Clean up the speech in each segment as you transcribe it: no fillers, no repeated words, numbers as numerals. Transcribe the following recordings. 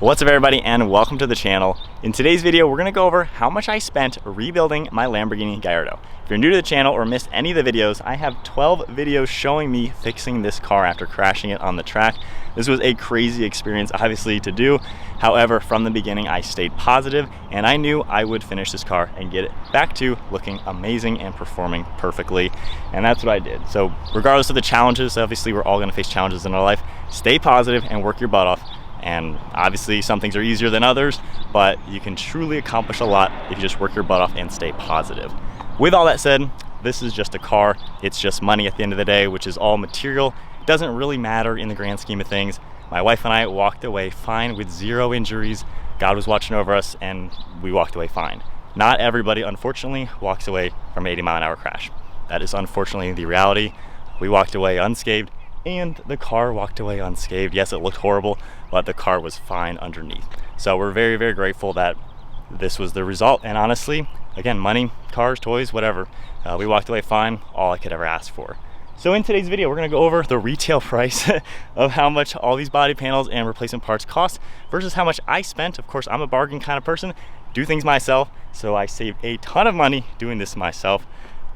What's up everybody and welcome to the channel. In today's video we're going to go over how much I spent rebuilding my Lamborghini Gallardo. If you're new to the channel or missed any of the videos, I have 12 videos showing me fixing this car after crashing it on the track. This was a crazy experience obviously to do. However, from the beginning I stayed positive and I knew I would finish this car and get it back to looking amazing and performing perfectly. And that's what I did. So regardless of the challenges, obviously we're all going to face challenges in our life, stay positive and work your butt off. And obviously some things are easier than others, but you can truly accomplish a lot if you just work your butt off and stay positive. With all that said, this is just a car. It's just money at the end of the day, which is all material. It doesn't really matter in the grand scheme of things. My wife and I walked away fine with 0 injuries. God was watching over us and we walked away fine. Not everybody, unfortunately, walks away from an 80-mile-an-hour crash. That is unfortunately the reality. We walked away unscathed and the car walked away unscathed. Yes, it looked horrible, but the car was fine underneath. So we're very, very grateful that this was the result. And honestly, again, money, cars, toys, whatever, we walked away fine, all I could ever ask for. So in today's video, we're gonna go over the retail price of how much all these body panels and replacement parts cost versus how much I spent. Of course, I'm a bargain kind of person, do things myself, so I saved a ton of money doing this myself.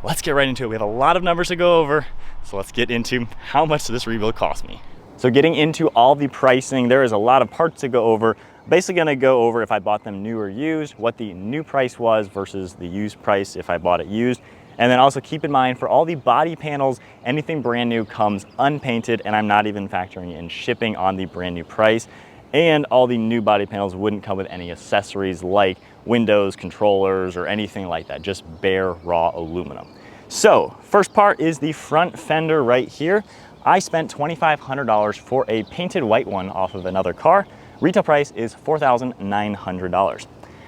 Let's get right into it. We have a lot of numbers to go over, so let's get into how much this rebuild cost me. So getting into all the pricing, there is a lot of parts to go over. Basically gonna go over if I bought them new or used, what the new price was versus the used price if I bought it used. And then also keep in mind for all the body panels, anything brand new comes unpainted, and I'm not even factoring in shipping on the brand new price. And all the new body panels wouldn't come with any accessories like windows, controllers, or anything like that, just bare raw aluminum. So first part is the front fender right here. I spent $2,500 for a painted white one off of another car. Retail price is $4,900.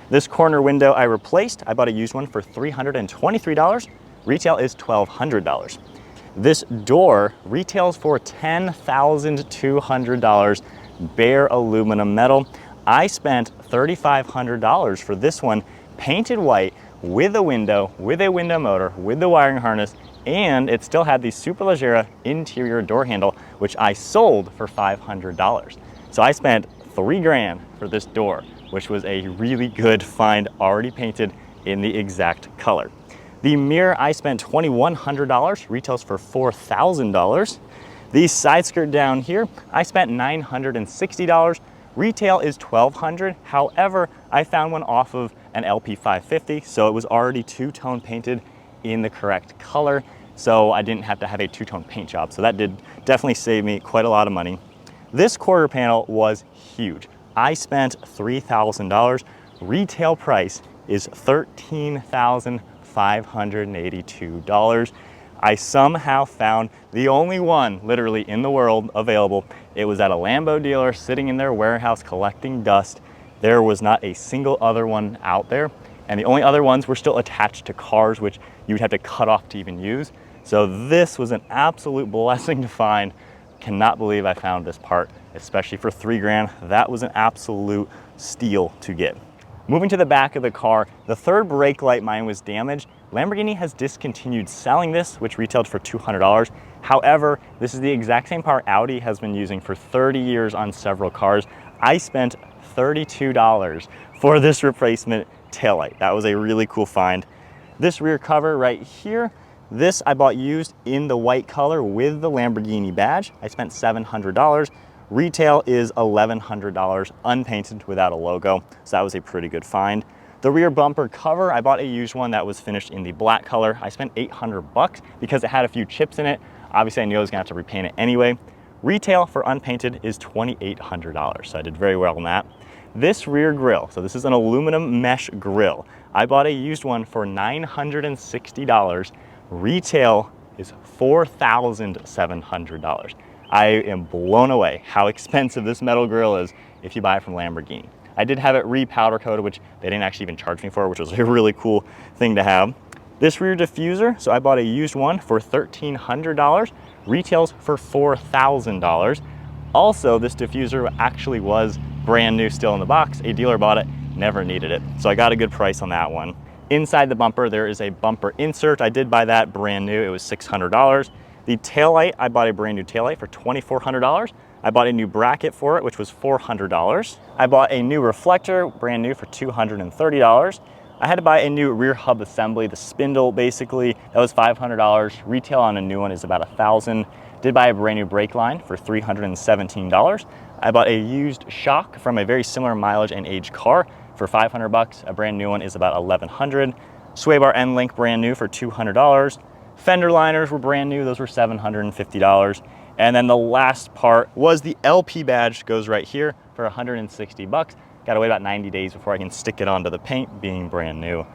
This corner window I replaced. I bought a used one for $323. Retail is $1,200. This door retails for $10,200, bare aluminum metal. I spent $3,500 for this one, painted white, with a window motor, with the wiring harness, and it still had the Superleggera interior door handle, which I sold for $500. So I spent $3 grand for this door, which was a really good find, already painted in the exact color. The mirror I spent $2,100, retails for $4,000. The side skirt down here, I spent $960. Retail is $1,200. However, I found one off of an LP 550, so it was already two-tone painted in the correct color, so I didn't have to have a two-tone paint job. So that did definitely save me quite a lot of money. This quarter panel was huge. I spent $3,000. Retail price is $13,582. I somehow found the only one literally in the world available. It was at a Lambo dealer sitting in their warehouse collecting dust. There was not a single other one out there. And the only other ones were still attached to cars, which you would have to cut off to even use. So this was an absolute blessing to find. Cannot believe I found this part, especially for $3 grand. That was an absolute steal to get. Moving to the back of the car, the third brake light, mine was damaged. Lamborghini has discontinued selling this, which retailed for $200. However, this is the exact same part Audi has been using for 30 years on several cars. I spent $32 for this replacement taillight. That was a really cool find. This rear cover right here, this I bought used in the white color with the Lamborghini badge. I spent $700. Retail is $1,100, unpainted without a logo. So that was a pretty good find. The rear bumper cover, I bought a used one that was finished in the black color. I spent $800 because it had a few chips in it. Obviously I knew I was gonna have to repaint it anyway. Retail for unpainted is $2,800, so I did very well on that. This rear grille, so this is an aluminum mesh grille. I bought a used one for $960. Retail is $4,700. I am blown away how expensive this metal grille is if you buy it from Lamborghini. I did have it re-powder coated, which they didn't actually even charge me for, which was a really cool thing to have. This rear diffuser, so I bought a used one for $1,300. Retails for $4,000. Also, this diffuser actually was brand new, still in the box. A dealer bought it, never needed it. So I got a good price on that one. Inside the bumper, there is a bumper insert. I did buy that brand new, it was $600. The taillight, I bought a brand new taillight for $2,400. I bought a new bracket for it, which was $400. I bought a new reflector, brand new, for $230. I had to buy a new rear hub assembly, the spindle basically, that was $500. Retail on a new one is about $1,000. Did buy a brand new brake line for $317. I bought a used shock from a very similar mileage and age car for $500. A brand new one is about $1,100. Sway bar end link brand new for $200. Fender liners were brand new, those were $750. And then the last part was the LP badge, goes right here for $160. Gotta wait about 90 days before I can stick it onto the paint, being brand new.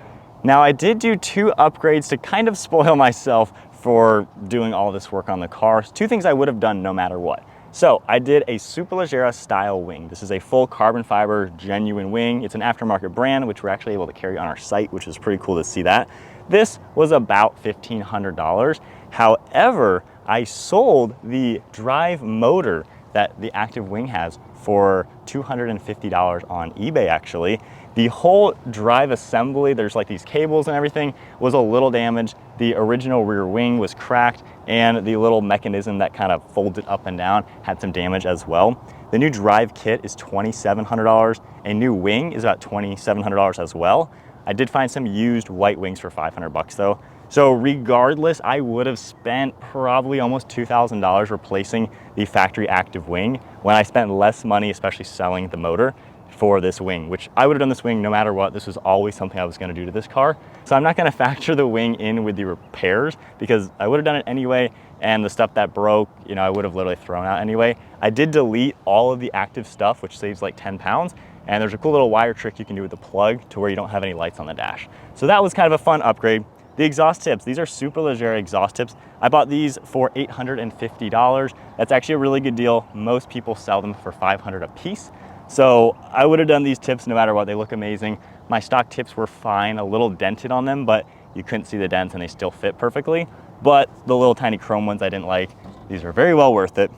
Now I did do 2 upgrades to kind of spoil myself for doing all this work on the car. 2 things I would have done no matter what. So I did a Superleggera style wing. This is a full carbon fiber genuine wing. It's an aftermarket brand, which we're actually able to carry on our site, which is pretty cool to see that. This was about $1,500. However, I sold the drive motor that the active wing has for $250 on eBay actually. The whole drive assembly, there's like these cables and everything, was a little damaged. The original rear wing was cracked, and the little mechanism that kind of folded up and down had some damage as well. The new drive kit is $2,700. A new wing is about $2,700 as well. I did find some used white wings for $500 though. So regardless, I would have spent probably almost $2,000 replacing the factory active wing when I spent less money, especially selling the motor, for this wing, which I would have done this wing no matter what. This was always something I was going to do to this car. So I'm not going to factor the wing in with the repairs because I would have done it anyway, and the stuff that broke, you know, I would have literally thrown out anyway. I did delete all of the active stuff, which saves like 10 pounds. And there's a cool little wire trick you can do with the plug to where you don't have any lights on the dash. So that was kind of a fun upgrade. The exhaust tips, these are Superleggera exhaust tips. I bought these for $850. That's actually a really good deal. Most people sell them for $500 a piece. So I would have done these tips no matter what. They look amazing. My stock tips were fine, a little dented on them, but you couldn't see the dents and they still fit perfectly. But the little tiny chrome ones I didn't like. These are very well worth it.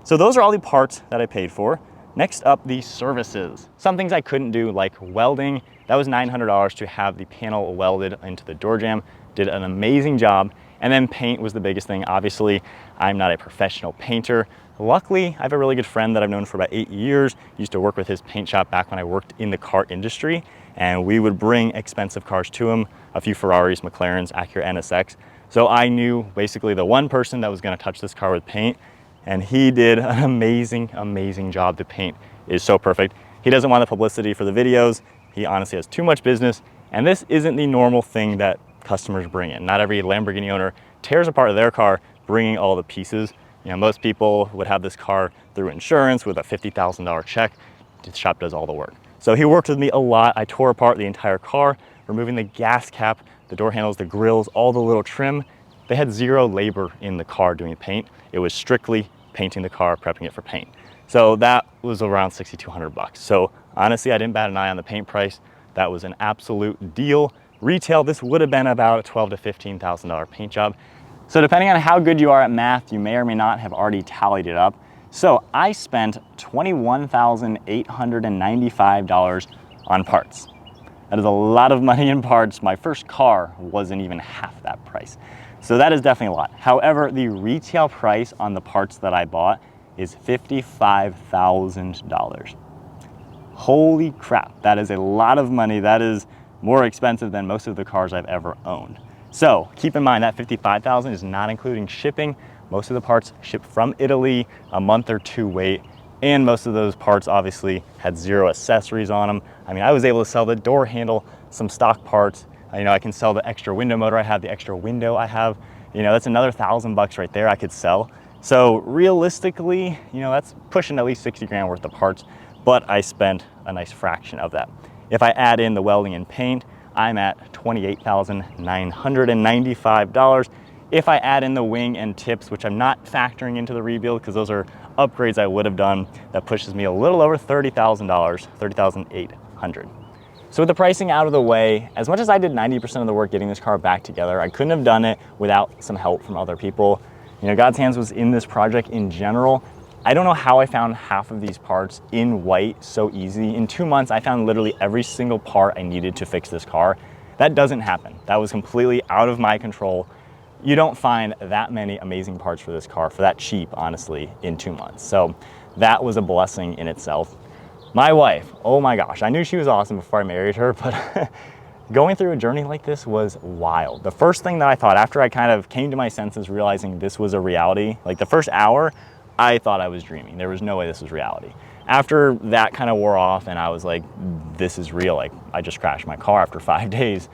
So those are all the parts that I paid for. Next up, the services. Some things I couldn't do, like welding. That was $900 to have the panel welded into the door jamb. Did an amazing job. And then paint was the biggest thing. Obviously, I'm not a professional painter. Luckily, I have a really good friend that I've known for about 8 years. Used to work with his paint shop back when I worked in the car industry, and we would bring expensive cars to him, a few Ferraris, McLarens, Acura NSX. So I knew basically the one person that was gonna touch this car with paint, and he did an amazing, amazing job. The paint is so perfect. He doesn't want the publicity for the videos. He honestly has too much business, and this isn't the normal thing that customers bring in. Not every Lamborghini owner tears apart their car bringing all the pieces. You know, most people would have this car through insurance with a $50,000 check. The shop does all the work. So he worked with me a lot. I tore apart the entire car, removing the gas cap, the door handles, the grills, all the little trim. They had zero labor in the car doing paint. It was strictly painting the car, prepping it for paint. So that was around $6,200. So honestly, I didn't bat an eye on the paint price. That was an absolute deal. Retail, this would have been about a $12,000 to $15,000 paint job. So depending on how good you are at math, you may or may not have already tallied it up. So I spent $21,895 on parts. That is a lot of money in parts. My first car wasn't even half that price. So that is definitely a lot. However, the retail price on the parts that I bought is $55,000. Holy crap, that is a lot of money. That is more expensive than most of the cars I've ever owned. So keep in mind that $55,000 is not including shipping. Most of the parts ship from Italy, a month or 2 wait, and most of those parts obviously had zero accessories on them. I mean, I was able to sell the door handle, some stock parts. You know, I can sell the extra window motor I have, the extra window I have. You know, that's another $1,000 right there I could sell. So realistically, you know, that's pushing at least 60 grand worth of parts, but I spent a nice fraction of that. If I add in the welding and paint, I'm at $28,995. If I add in the wing and tips, which I'm not factoring into the rebuild because those are upgrades I would have done, that pushes me a little over $30,000, $30,800. So with the pricing out of the way, as much as I did 90% of the work getting this car back together, I couldn't have done it without some help from other people. You know, God's hands was in this project in general. I don't know how I found half of these parts in white so easy. In 2 months, I found literally every single part I needed to fix this car. That doesn't happen. That was completely out of my control. You don't find that many amazing parts for this car for that cheap, honestly, in 2 months. So that was a blessing in itself. My wife, oh my gosh, I knew she was awesome before I married her, but going through a journey like this was wild. The first thing that I thought after I kind of came to my senses, realizing this was a reality, like the first hour, I thought I was dreaming. There was no way this was reality. After that kind of wore off and I was like, this is real. Like, I just crashed my car after 5 days.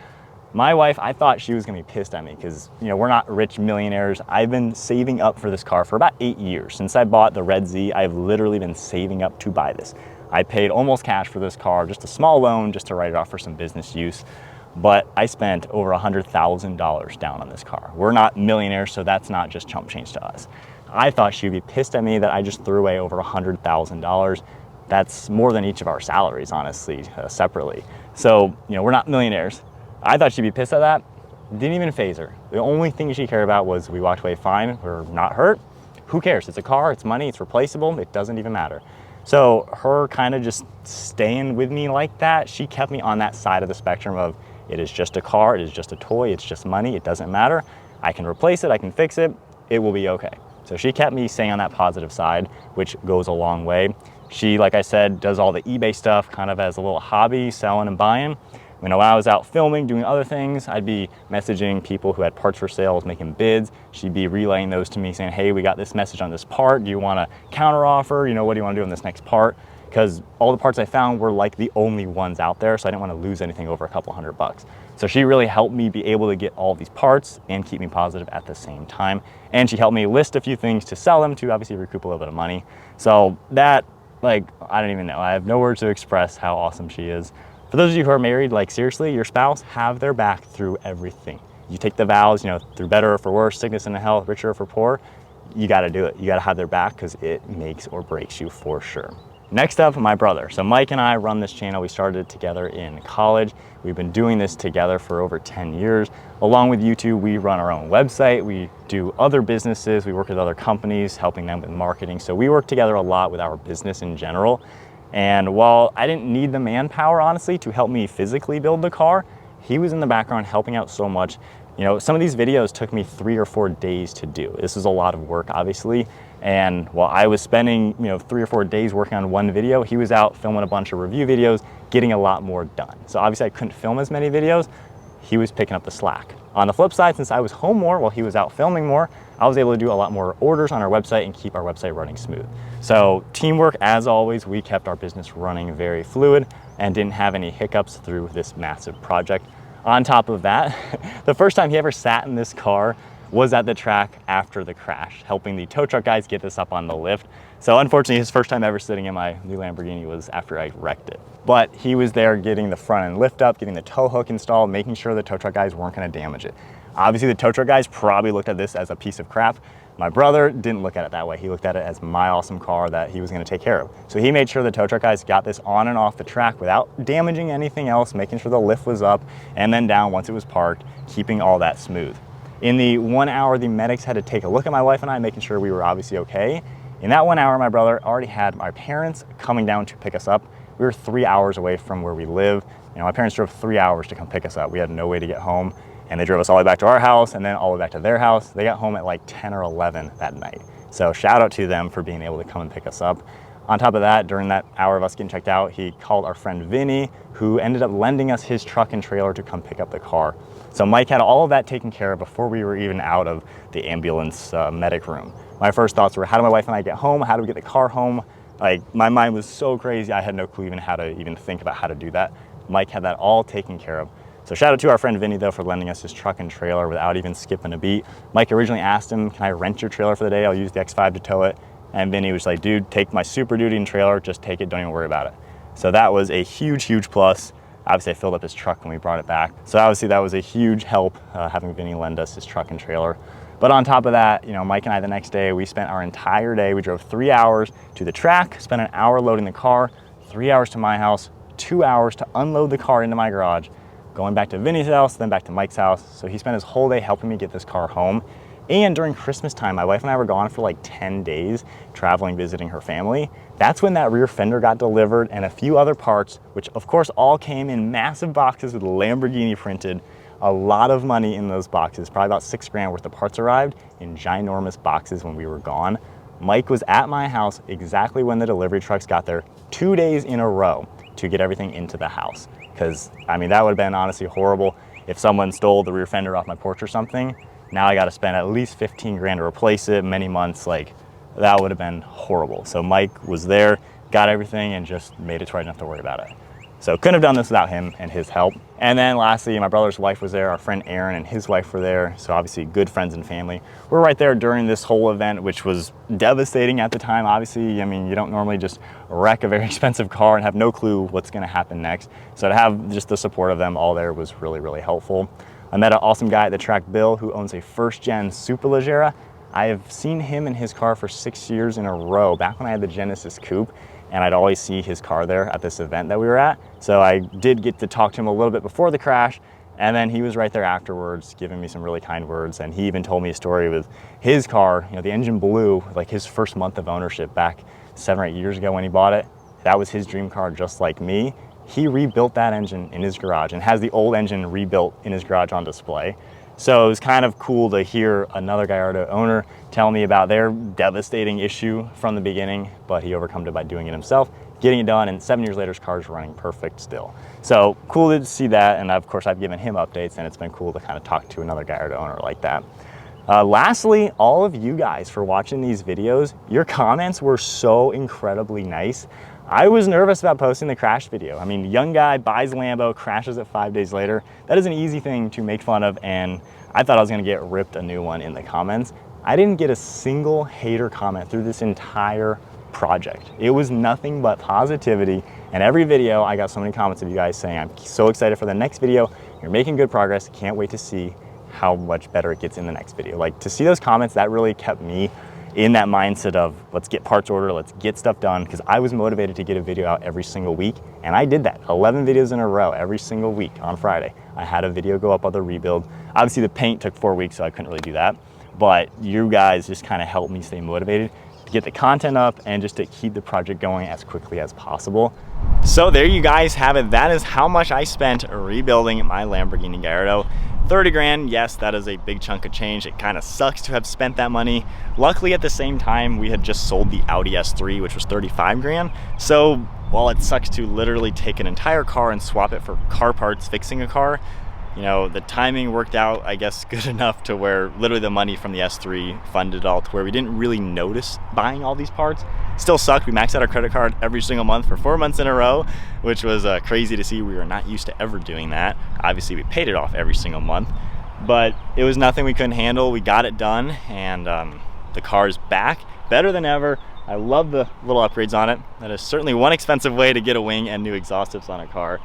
My wife, I thought she was gonna be pissed at me because, you know, we're not rich millionaires. I've been saving up for this car for about 8 years. Since I bought the Red Z, I've literally been saving up to buy this. I paid almost cash for this car, just a small loan just to write it off for some business use. But I spent over $100,000 down on this car. We're not millionaires, so that's not just chump change to us. I thought she'd be pissed at me that I just threw away over $100,000. That's more than each of our salaries, honestly, separately. So, you know, we're not millionaires. I thought she'd be pissed at that. Didn't even faze her. The only thing she cared about was we walked away fine, we're not hurt. Who cares? It's a car, it's money, it's replaceable, it doesn't even matter. So her kind of just staying with me like that, she kept me on that side of the spectrum of it is just a car, it is just a toy, it's just money, it doesn't matter. I can replace it, I can fix it, it will be okay. So she kept me staying on that positive side, which goes a long way. She, like I said, does all the eBay stuff kind of as a little hobby, selling and buying. You know, when I was out filming, doing other things, I'd be messaging people who had parts for sales, making bids. She'd be relaying those to me saying, hey, we got this message on this part. Do you want to counter offer? You know, what do you want to do on this next part? Because all the parts I found were like the only ones out there. So I didn't want to lose anything over a couple $100. So she really helped me be able to get all these parts and keep me positive at the same time. And she helped me list a few things to sell them to obviously recoup a little bit of money. So that, like, I don't even know. I have no words to express how awesome she is. For those of you who are married, like seriously, your spouse, have their back through everything. You take the vows, you know, through better or for worse, sickness and health, richer or for poor, you got to do it. You got to have their back because it makes or breaks you for sure. Next up, my brother. So Mike and I run this channel. We started it together in college. We've been doing this together for over 10 years. Along with YouTube, we run our own website. We do other businesses. We work with other companies, helping them with marketing. So we work together a lot with our business in general. And while I didn't need the manpower, honestly, to help me physically build the car, he was in the background helping out so much. You know, some of these videos took me 3 or 4 days to do. This is a lot of work, obviously. And while I was spending, you know, 3 or 4 days working on one video, he was out filming a bunch of review videos, getting a lot more done. So obviously I couldn't film as many videos. He was picking up the slack. On the flip side, since I was home more while he was out filming more, I was able to do a lot more orders on our website and keep our website running smooth. So teamwork, as always, we kept our business running very fluid and didn't have any hiccups through this massive project. On top of that, the first time he ever sat in this car was at the track after the crash, helping the tow truck guys get this up on the lift. So unfortunately, his first time ever sitting in my new Lamborghini was after I wrecked it. But he was there getting the front end lift up, getting the tow hook installed, making sure the tow truck guys weren't gonna damage it. Obviously, the tow truck guys probably looked at this as a piece of crap. My brother didn't look at it that way. He looked at it as my awesome car that he was gonna take care of. So he made sure the tow truck guys got this on and off the track without damaging anything else, making sure the lift was up and then down once it was parked, keeping all that smooth. In the 1 hour, the medics had to take a look at my wife and I, making sure we were obviously okay. In that 1 hour, my brother already had my parents coming down to pick us up. We were 3 hours away from where we live. You know, my parents drove 3 hours to come pick us up. We had no way to get home. And they drove us all the way back to our house and then all the way back to their house. They got home at like 10 or 11 that night. So shout out to them for being able to come and pick us up. On top of that, during that hour of us getting checked out, he called our friend Vinny, who ended up lending us his truck and trailer to come pick up the car. So Mike had all of that taken care of before we were even out of the ambulance medic room. My first thoughts were, how do my wife and I get home? How do we get the car home? Like, my mind was so crazy, I had no clue even how to even think about how to do that. Mike had that all taken care of. So shout out to our friend Vinny though for lending us his truck and trailer without even skipping a beat. Mike originally asked him, can I rent your trailer for the day? I'll use the X5 to tow it. And Vinny was like, dude, take my Super Duty and trailer, just take it, don't even worry about it. So that was a huge, huge plus. Obviously I filled up his truck when we brought it back. So obviously that was a huge help having Vinny lend us his truck and trailer. But on top of that, you know, Mike and I the next day, we spent our entire day, we drove 3 hours to the track, spent an hour loading the car, 3 hours to my house, 2 hours to unload the car into my garage, going back to Vinny's house, then back to Mike's house. So he spent his whole day helping me get this car home. And during Christmas time, my wife and I were gone for like 10 days, traveling, visiting her family. That's when that rear fender got delivered and a few other parts, which of course all came in massive boxes with Lamborghini printed. A lot of money in those boxes, probably about $6 grand worth of parts arrived in ginormous boxes when we were gone. Mike was at my house exactly when the delivery trucks got there, 2 days in a row to get everything into the house. Because, I mean, that would have been honestly horrible if someone stole the rear fender off my porch or something. Now I got to spend at least 15 grand to replace it, many months. Like, that would have been horrible. So Mike was there, got everything, and just made it to where I didn't have to worry about it. So couldn't have done this without him and his help. And then lastly, my brother's wife was there, our friend Aaron and his wife were there. So obviously good friends and family. We're right there during this whole event, which was devastating at the time. Obviously, I mean, you don't normally just wreck a very expensive car and have no clue what's gonna happen next. So to have just the support of them all there was really, really helpful. I met an awesome guy at the track, Bill, who owns a first gen Superleggera. I have seen him in his car for 6 years in a row, back when I had the Genesis Coupe, and I'd always see his car there at this event that we were at. So I did get to talk to him a little bit before the crash, and then he was right there afterwards, giving me some really kind words. And he even told me a story with his car. You know, the engine blew like his first month of ownership back 7 or 8 years ago when he bought it. That was his dream car, just like me. He rebuilt that engine in his garage and has the old engine rebuilt in his garage on display. So it was kind of cool to hear another Gallardo owner tell me about their devastating issue from the beginning, but he overcome it by doing it himself, getting it done, and 7 years later his car's running perfect still. So cool to see that, and of course I've given him updates, and it's been cool to kind of talk to another Gallardo owner like that. Lastly, all of you guys for watching these videos, your comments were so incredibly nice. I was nervous about posting the crash video. I mean, young guy buys a Lambo, crashes it 5 days later. That is an easy thing to make fun of, and I thought I was gonna get ripped a new one in the comments. I didn't get a single hater comment through this entire project. It was nothing but positivity, and every video I got so many comments of you guys saying, I'm so excited for the next video, you're making good progress, can't wait to see how much better it gets in the next video. Like, to see those comments, that really kept me in that mindset of let's get parts ordered, let's get stuff done, because I was motivated to get a video out every single week, and I did that. 11 videos in a row every single week on Friday. I had a video go up on the rebuild. Obviously the paint took 4 weeks, so I couldn't really do that, but you guys just kind of helped me stay motivated to get the content up and just to keep the project going as quickly as possible. So there you guys have it. That is how much I spent rebuilding my Lamborghini Gallardo. 30 grand, yes, that is a big chunk of change. It kind of sucks to have spent that money. Luckily, at the same time, we had just sold the Audi S3, which was 35 grand. So while it sucks to literally take an entire car and swap it for car parts fixing a car, you know, the timing worked out, I guess, good enough to where literally the money from the S3 funded it all, to where we didn't really notice buying all these parts. Still sucked. We maxed out our credit card every single month for 4 months in a row, which was crazy to see. We were not used to ever doing that. Obviously, we paid it off every single month, but it was nothing we couldn't handle. We got it done, and the car's back, better than ever. I love the little upgrades on it. That is certainly one expensive way to get a wing and new exhaust tips on a car.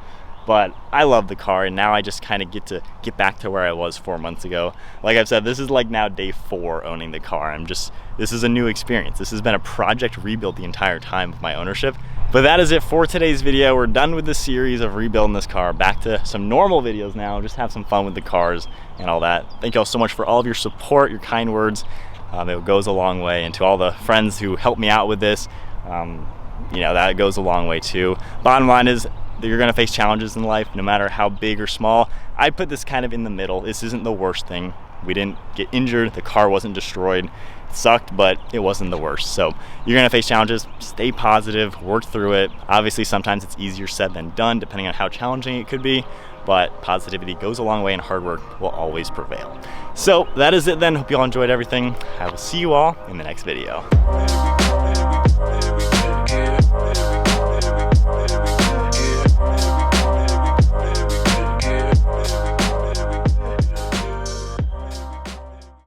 But I love the car, and now I just kind of get back to where I was 4 months ago. Like I've said, this is like now day 4 owning the car. This is a new experience. This has been a project rebuild the entire time of my ownership. But that is it for today's video. We're done with the series of rebuilding this car. Back to some normal videos now. Just have some fun with the cars and all that. Thank you all so much for all of your support, your kind words. It goes a long way. And to all the friends who helped me out with this, you know, that goes a long way too. Bottom line is, you're gonna face challenges in life, no matter how big or small. I put this kind of in the middle. This isn't the worst thing. We didn't get injured, the car wasn't destroyed. It sucked, but it wasn't the worst. So you're gonna face challenges, stay positive, work through it. Obviously, sometimes it's easier said than done, depending on how challenging it could be, but positivity goes a long way and hard work will always prevail. So that is it then. Hope you all enjoyed everything. I will see you all in the next video.